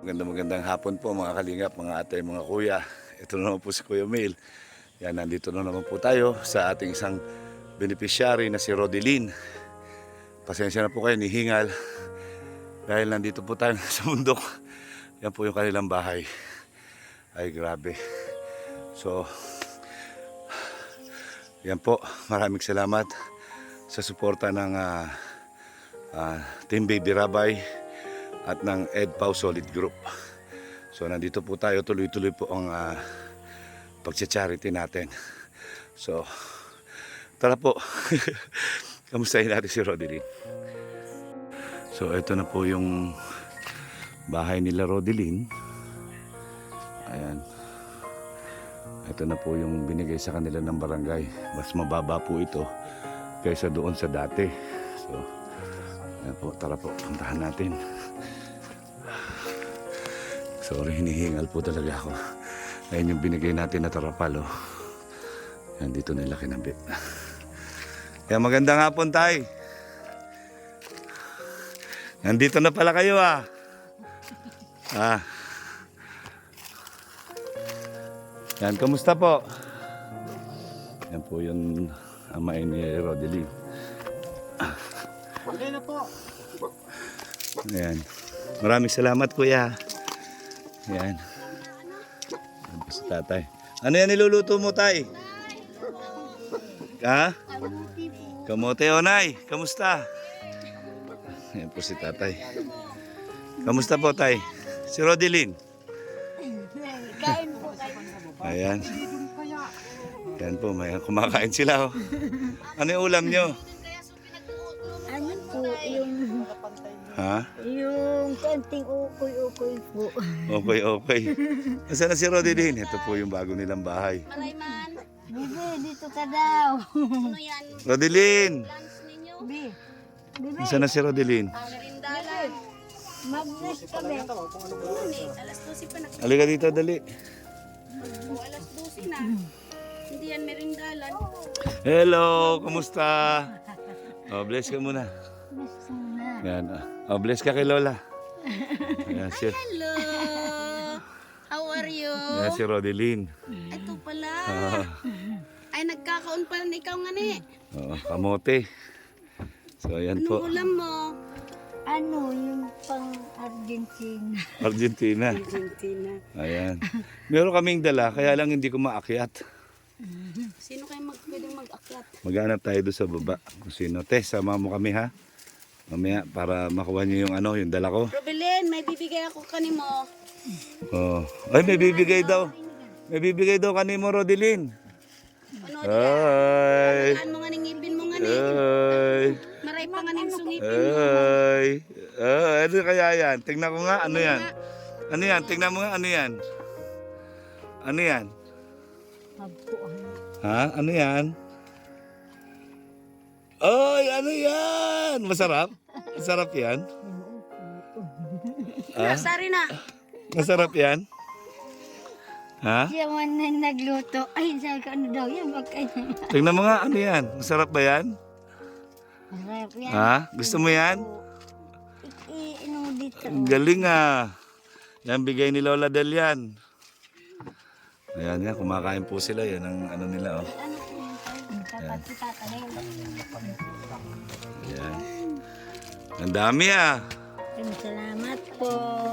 Magandang hapon po mga kalingap, mga ate, mga kuya. Ito na naman po si Kuya Mail. Yan, nandito na naman po tayo sa ating isang beneficiary na si Rodelyn. Pasensya na po kayo, nihingal. Dahil nandito po tayo sa bundok. Yan po yung kanilang bahay. Ay grabe. So, yan po, maraming salamat sa suporta ng Team Baby Rabay at ng Ed Pau Solid Group. So nandito po tayo, tuloy-tuloy po ang pagcha-charity natin. So tara po. Kamustahin natin si Rodelyn. So ito na po yung bahay nila Rodelyn. Ayan. Ito na po yung binigay sa kanila ng barangay. Mas mababa po ito kaysa doon sa dati. So ayan po, tara po, puntahan natin. Sorry, hinihingal po talaga ako. Ayan yung binigay natin na tarapal, oh. Yan, dito nila kinabit. Kaya magandang hapon, tay. Nandito na pala kayo, ah. Yan, kamusta po? Yan po yung amain ni Rodelyn. Okay na po. Ayan. Maraming salamat, kuya. Yan. Yan po si tatay. Ano yan niluluto mo, tay? Ha? Kamote o nay? Kamusta? Yan po si tatay. Kamusta po, tay? Si Rodelyn. Kain po kayo. Ayan. Yan po, may kumakain sila. Oh. Ano yung ulam nyo? Ano po yung... Ha? Yung konting ukoy-ukoy po. Okay. Nasaan na si Rodelyn? Ito po yung bago nilang bahay. Malayman, Bibi, dito ka daw. ano yan? Rodelyn! Lunch ninyo? Bibi, Bibi, Nasaan na si Rodelyn? Merindalan. mag-bless kami. Alas 12 pa nag- Halika dito, dali. o alas 12 na. Hindi yan merindalan. Hello! Kamusta? Oh, bless ka muna. Bless na. Yan. Oh, bless ka kay Lola. Yan si, Hello! How are you? yan si Rodelyn. Ito pala. Ah, Ay, nagkakaon pala na ikaw nga ni. oh, kamote. So, ayan Anong po. ulam mo? Ano, yung pang Argentina. Argentina. Argentina. Ayan. Meron kaming dala, kaya lang hindi ko maakyat. Sino kayo pwedeng mag-akyat? Maghanap tayo doon sa baba. Kung sino. Tess, sama mo kami, ha? Mamaya, para makuha niyo yung yung dala ko. Robelyn, may bibigay ako kanimo. Oh. Ay, may bibigay daw. May bibigay daw kanimo, Rodelyn. Ano Ay. Ano nga ning ngipin mo nga ni? Ay. Maray pa nga ning sungipin mo. Ay. Ano kaya yan? Tingnan ko nga, ano yan? Ano yan? Tingnan mo nga, ano yan? Ano yan? Magpuan. Ha? Ano yan? Ay, ano yan? Masarap? Masarap yan? Sari na. Masarap yan? Ha? Siya man na nagluto. Ay, sabi ko, ano daw yan? Magkain. Tingnan mo nga, ano yan? Masarap ba yan? Masarap yan. Ha? Gusto mo yan? Ano mo dito? Ang galing ah. Yan, bigay ni Lola Del yan. Ayan yan, kumakain po sila. Yan ang ano nila, oh. Dapat kita talaga. Ayan. Ang dami ah. Salamat po.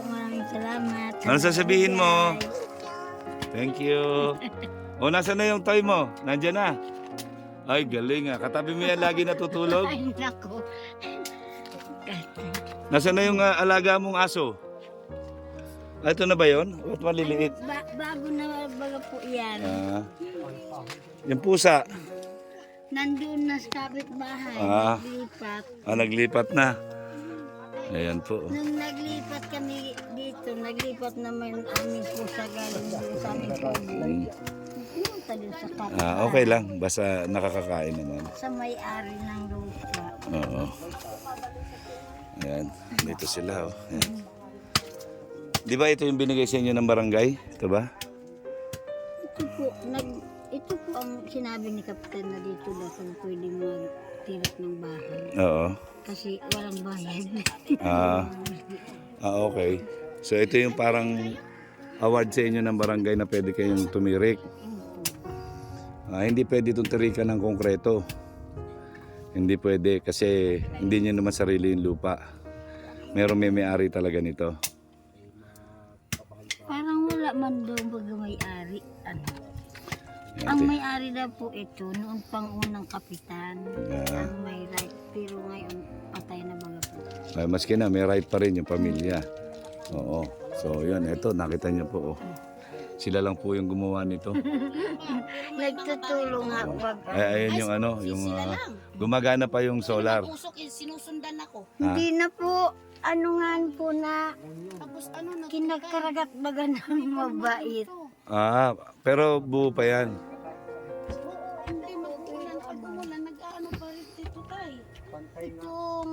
Maraming salamat. Ano sasabihin mo? Thank you. O, nasa na yung toy mo? Nandiyan na. Ay, galing ah. Katabi mo yan lagi natutulog. Ay, naku. Nasa na yung alaga mong aso? Ah, ito na ba yun? Ba't maliliit? Bago na baga po yan. Yung pusa. Nandun na sa kapitbahay. Ah. Naglipat. Naglipat na. Ayan po. Nung naglipat kami dito, naglipat naman aming pusa galing doon sa aming kubo. Pumunta din sa kapitbahay. Okay lang. Basta nakakakain naman. Sa may-ari ng lupa. Oo. Ayan. Dito sila. Oh. Ayan. Di ba ito yung binigay sa inyo ng barangay? Ito ba? Ito po ang sinabi ni Kapitan na dito daw kung pwede magtirak ng bahay. Oo. Kasi walang bayad. Okay. So ito yung parang award sa inyo ng barangay na pwede kayong tumirik. Hindi pwede itong tirikan ng konkreto. Hindi pwede kasi hindi nyo naman sarili yung lupa. May-ari talaga nito. Parang wala man doon pag may-ari. Ano? Yan, Ang may-ari na po ito, noon pang unang kapitan, ang may right. Pero ngayon, patay na baga po. maski na, may right pa rin yung pamilya. Oo. So yun, ito nakita niyo po. Oh. Sila lang po yung gumawa nito. Nagtutulong nga pag... Ayun yung ano, yung gumagana pa yung solar. Usok, sinusundan ako. Hindi na po, ano nga po na Tapos ano, kinakaragat baga ng mabait. Pero buo pa yan. hindi mag-ulan. Pag umulan, nag-ano pa rin dito tayo. Itong,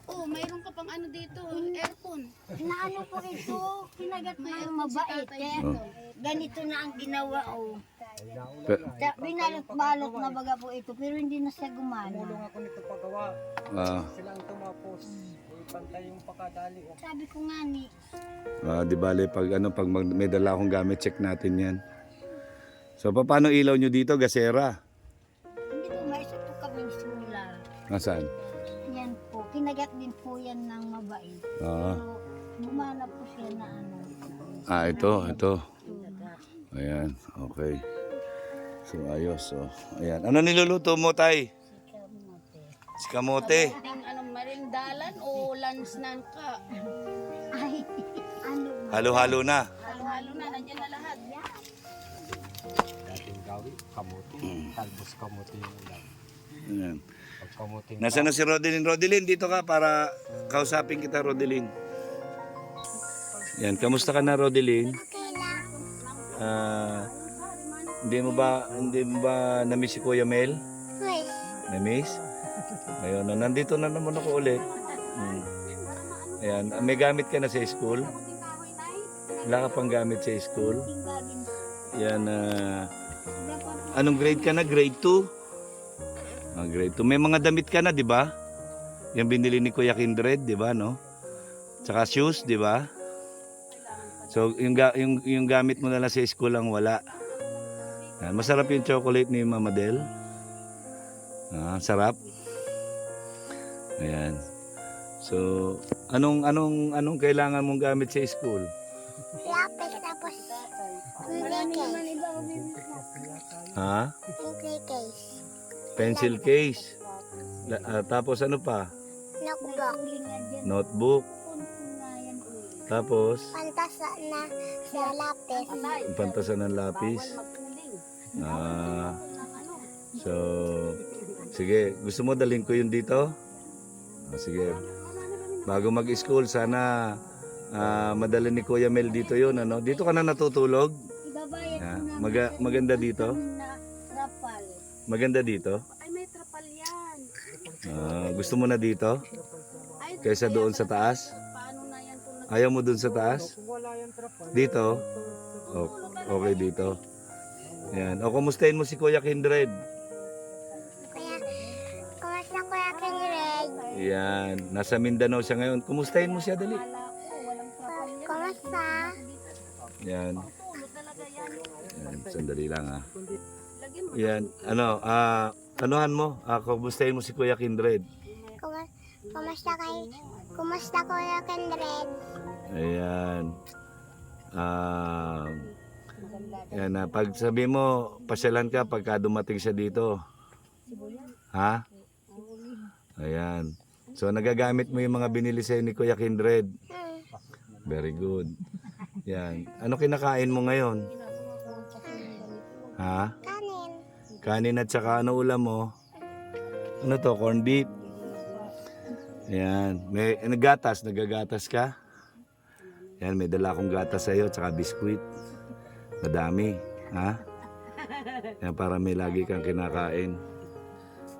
Mayroon ka pang ano dito, aircon. na ano po ito, kinagat ng mabait. Kaya ganito na ang ginawa, oh. Pe- Binalot-balot na baga po ito, pero hindi na siya gumana. Ako nito pagawa. ah, Sila ang tumapos. Pantay yung pakadali. Sabi ko nga ni, di bale pag may dala akong gamit, check natin yan. So paano ilaw nyo dito, gasera? hindi po, may isa po kaming solar. Nasaan? Yan po, kinagat din po yan ng mabait. Ah, Pero gumana po siya na ano. ito. Ayan, okay. So ayos, so ayan. Ano niluluto mo, tay? Si kamote. Ting anong marindalan o lunch na ka? Ay, ano ba? Halo-halo na. Halo-halo na, nandiyan na lahat. Dating gawi, kamuti. Talbos kamuti yung ulam. Ayan. Pag kamuti. Nasaan na si Rodelin? Rodelin, dito ka para kausapin kita, Rodelin. Yan, kamusta ka na, Rodelin? Hindi mo ba na-miss si Kuya Mel? Na-miss? Ayun, nandito na naman ako ulit. Ayan, may gamit ka na sa school? Wala ka pang gamit sa school? Yan, anong grade ka na? Grade 2? Grade 2. May mga damit ka na, di ba? Yung binili ni Kuya Kindred, di ba, no? Tsaka shoes, di ba? So, yung gamit mo na lang sa school lang wala. Yan, masarap yung chocolate ni Mama Del. Sarap. Ayan. So, anong kailangan mong gamit sa school? Lapis tapos Ha? case. Pencil case. Tapos ano pa? Notebook. Notebook. Tapos, Pantasa na sa lapis. pantasan ng lapis. So, sige. Gusto mo dalhin ko yun dito? Sige. Bago mag-school, sana madala ni Kuya Mel dito yun. Ano? Dito ka na natutulog? Ibabayad Maganda dito? na rapal. Maganda dito? Ay, may trapal yan. Gusto mo na dito? Ay, Kaysa doon sa taas? paano na yan kung Ayaw mo doon sa taas? Wala yung trapal. Dito? Okay dito. Yan. O, kumustahin mo si Kuya Kindred? Kumusta ko yung kinred? Yan. Nasa Mindanao siya ngayon. Kumustahin mo siya, dali. Kumusta? Yan. tulog talaga yan? Yan. Sandali lang, ha. Lagyan mo. Yan. Anuhan mo? Kumustahin mo si Kuya Kindred? Kumusta ko yung kinred? Ayan. Yan na. Pag sabi mo, pasyalan ka pagka dumating siya dito. Ha? Ayan. So, nagagamit mo yung mga binili sa'yo ni Kuya Kindred. Very good. Yan. Ano kinakain mo ngayon? Ha? Kanin. Kanin at saka ano ulam mo? Ano to? Corn beef? Yan. May nagagatas ka? Yan, may dala akong gatas sa'yo, tsaka biskuit. Madami. Ha? Yan, para may lagi kang kinakain.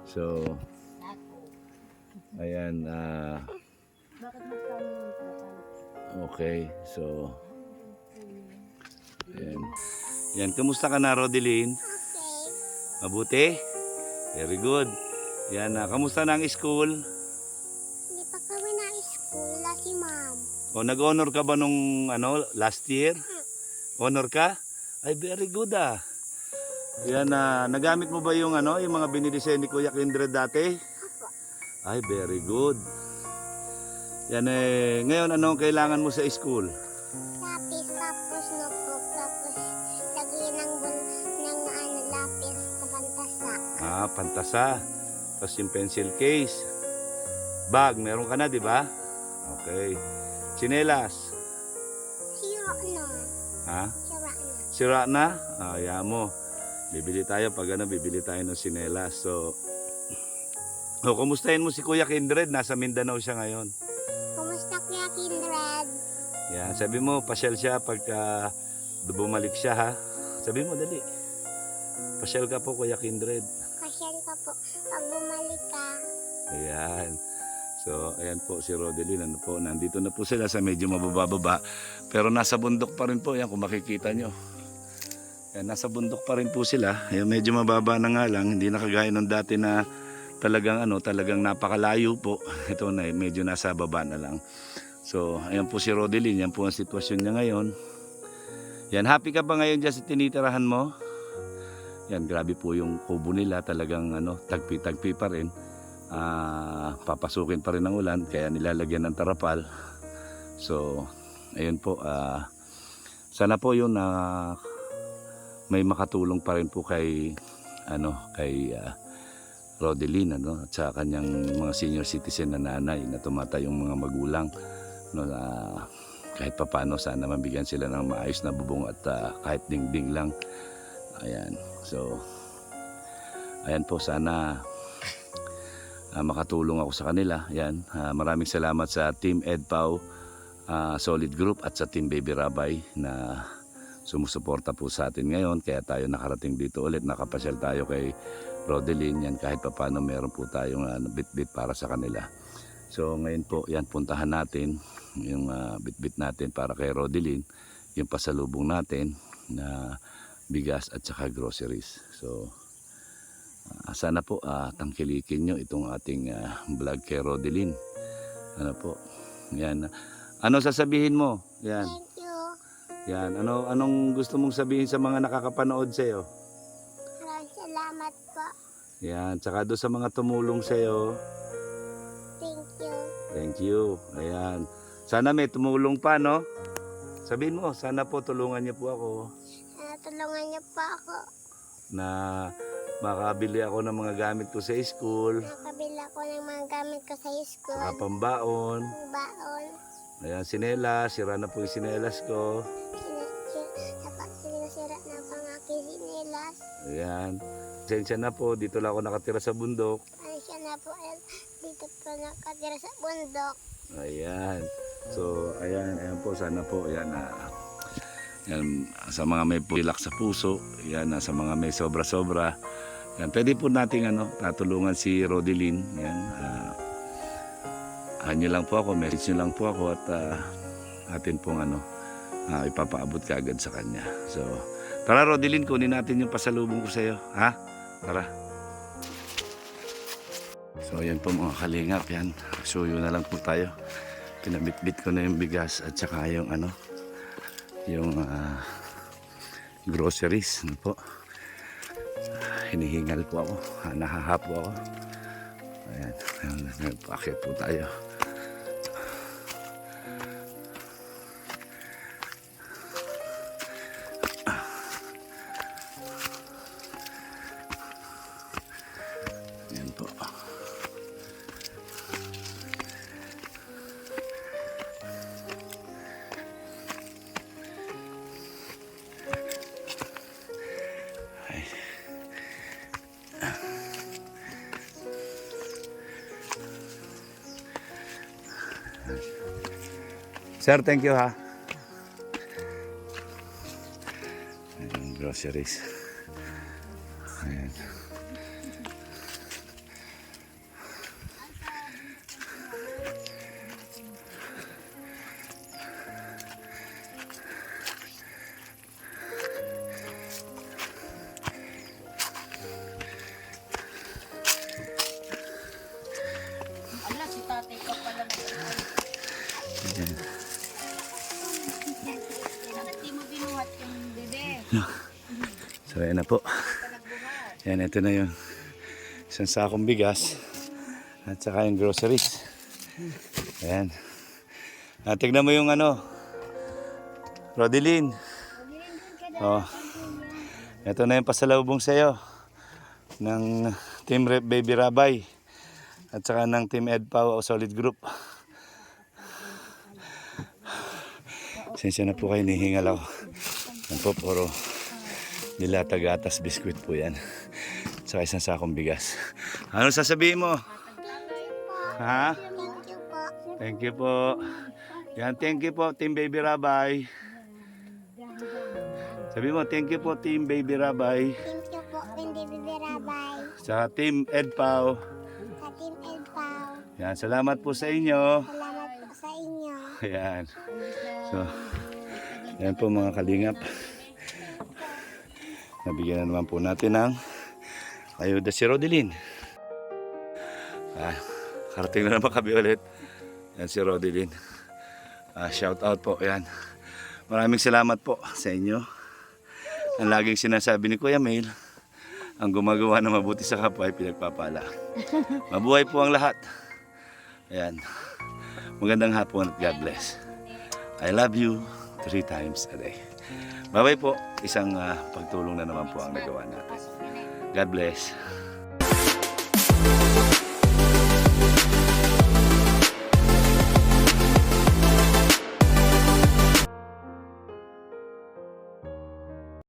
So, ayan. Okay. So, ayan. Yan, kamusta ka na, Rodelin? Mabuti? Very good. Yan, kamusta na ang school? Hindi pa kami na school na si ma'am. O, nag-honor ka ba nung last year? Honor ka? Ay, very good ah. Yan, nagamit mo ba yung yung mga binili sa'yo ni Kuya Kindred dati? Ay, very good. Yan ngayon anong kailangan mo sa school? Lapis, tapos notebook, tapos lagyan ng lapis sa pantasa. Pantasa. Tapos yung pencil case. Bag, meron ka na, di ba? Okay. Tsinelas. Sira na. Ha? Sira na. Sira na? Ayaw mo. Bibili tayo pag bibili tayo ng tsinelas. So, kumustahin mo si Kuya Kindred? Nasa Mindanao siya ngayon. Kumusta Kuya Kindred? Yan, sabi mo, pasyal siya pagka bumalik siya ha. Sabi mo, dali. Pasyal ka po, Kuya Kindred. Pasyal ka po pag bumalik ka. Ayan. So, ayan po si Rodeline. Nandito na po sila sa medyo mababa. Pero nasa bundok pa rin po. Ayan, kung makikita nyo. Ayan, nasa bundok pa rin po sila. Ayan, medyo mababa na nga lang. Hindi na kagaya nung dati na talagang napakalayo po. Ito na, medyo nasa baba na lang. So, ayan po si Rodeline. Yan po ang sitwasyon niya ngayon. Yan, happy ka ba ngayon dyan sa tinitirahan mo? Yan, grabe po yung kubo nila. Talagang tagpi-tagpi pa rin. Papasukin pa rin ng ulan. Kaya nilalagyan ng tarapal. So, ayun po. Sana po yun may makatulong pa rin po kay Rodeline at sa kanyang mga senior citizen na nanay na tumatayong mga magulang kahit papano sana mabigyan sila ng maayos na bubong at kahit dingding lang. Ayan. So ayan po, sana makatulong ako sa kanila. Ayan. Maraming salamat sa Team EDPAW Solid Group at sa Team Baby Rabay na sumusuporta po sa atin ngayon. Kaya tayo nakarating dito ulit, nakapasyal tayo kay Rodeline. Yan, kahit papano meron po tayong bit-bit para sa kanila. So ngayon po, yan, puntahan natin yung bit-bit natin para kay Rodeline, yung pasalubong natin na bigas at saka groceries. So sana po tangkilikin nyo itong ating vlog kay Rodeline. Ano po, yan. Ano sasabihin mo? Yan. Thank you. Yan, anong gusto mong sabihin sa mga nakakapanood sa iyo? Maraming salamat po. Yan, tsaka doon sa mga tumulong sa iyo. Thank you. Thank you. Ayan. Sana may tumulong pa, no? Sabihin mo, sana po tulungan niyo po ako Tulungan niyo po ako. na makabili ako ng mga gamit ko sa school, Nakabila ko ng mga gamit ko sa school. saka pambaon. Ang baon. Ayan, sinelas, sira na po yung sinelas ko. Sinasira na pangaki sinilas. Ayan. Pasensya na po, dito lang ako nakatira sa bundok. Ano siya na po, dito po nakatira sa bundok. Ayan. So, ayan po, sana po, ayan, yan, sa mga may pulak sa puso, yan, sa mga may sobra-sobra, yan, pwede po nating tatulungan si Rodeline, yan, nyo lang po ako, message nyo lang po ako at atin pong ipapaabot ka agad sa kanya. So, tara Rodeline, kunin natin yung pasalubong ko sa iyo, ha? Tara. So, yan po mga kalingap, yan, suyo na lang po tayo. Pinabitbit ko na yung bigas at saka yung yung groceries, po. Hinihingal po ako, nahahapo ako. Ayan, nagpakit po tayo. Ayan po. Sir, thank you ha. Ayan, groceries. Ayan. Ala, si tatay ka pala. Ayan. So ayan na po. Yan, ito na yung isang sakong bigas at saka yung groceries. Ayan. Tignan mo yung ano, Rodeline. Oh. Ito na yung pasalubong sa'yo ng Team Rep Baby Rabay at saka ng Team EDPAW o Solid Group. Sensya na po kayo, nihingal ako. Yan po, puro dilata gatas, biskwit po yan. At saka isang sakong bigas. Ano sasabihin mo? Ha? Thank you po. Thank you po. Yan, thank you po, Team Baby Rabay. Sabi mo, thank you po, Team Baby Rabay. Thank you po, Hindi Bibirabay. Sa Team EDPAW. Sa Team Edpaw. Yan, salamat po sa inyo. Salamat po sa inyo. Ayan. So, yan po mga kalingap. Nabigyan na naman po natin ng ayuda si Rodeline. Karating na naman kami ulit. Yan si Rodeline. Shout out po. Yan. Maraming salamat po sa inyo. Ang laging sinasabi ni Kuya Mail, ang gumagawa ng mabuti sa kapwa ay pinagpapala. Mabuhay po ang lahat. Ayan. Magandang hapon at God bless. I love you 3 times a day. Bye-bye po. Isang pagtulong na naman po ang nagawa natin. God bless.